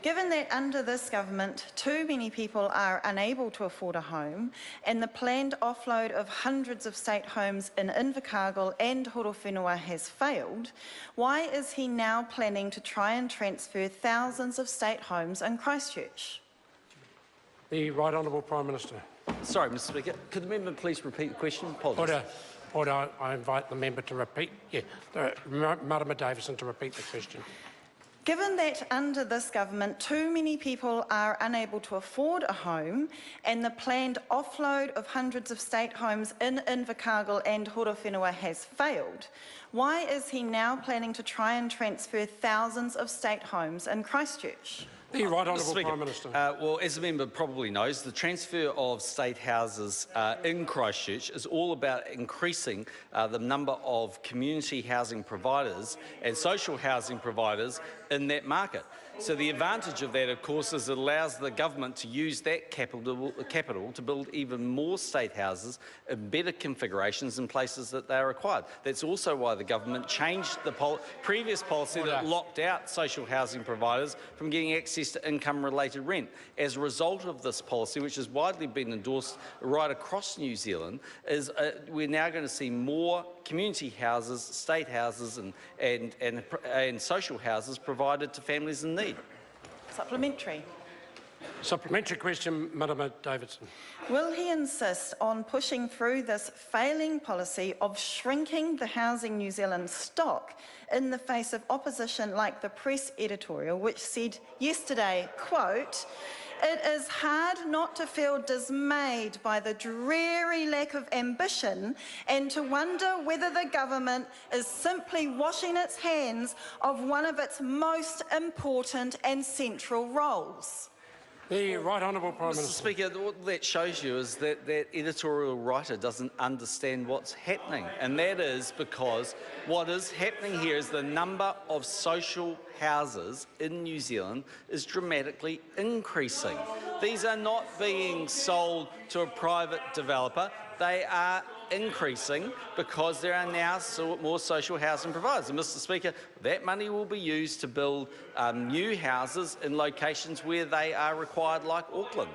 Given that under this government too many people are unable to afford a home and the planned offload of hundreds of state homes in Invercargill and Horowhenua has failed, why is he now planning to try and transfer thousands of state homes in Christchurch? The Right Honourable Prime Minister. Sorry, Mr Speaker. Could the member please repeat the question? Apologies. Order. I invite the member to repeat. Marama Davidson to repeat the question. Given that under this government too many people are unable to afford a home and the planned offload of hundreds of state homes in Invercargill and Horowhenua has failed, why is he now planning to try and transfer thousands of state homes in Christchurch? The Right Honourable Prime Minister. Well, as the member probably knows, the transfer of state houses in Christchurch is all about increasing the number of community housing providers and social housing providers in that market. So the advantage of that, of course, is it allows the government to use that capital to build even more state houses in better configurations in places that they are required. That's also why the government changed the previous policy that locked out social housing providers from getting access to income-related rent. As a result of this policy, which has widely been endorsed right across New Zealand, is we're now going to see more community houses, state houses and social houses provided to families in need. Supplementary. Supplementary question, Marama Davidson. Will he insist on pushing through this failing policy of shrinking the Housing New Zealand stock in the face of opposition like the Press editorial, which said yesterday, quote, "It is hard not to feel dismayed by the dreary lack of ambition and to wonder whether the government is simply washing its hands of one of its most important and central roles?" The Right Honourable Prime Minister. Mr Speaker, what that shows you is that that editorial writer doesn't understand what's happening, and that is because what is happening here is the number of social houses in New Zealand is dramatically increasing. These are not being sold to a private developer. They are increasing because there are now more social housing providers. And Mr Speaker, that money will be used to build new houses in locations where they are required, like Auckland.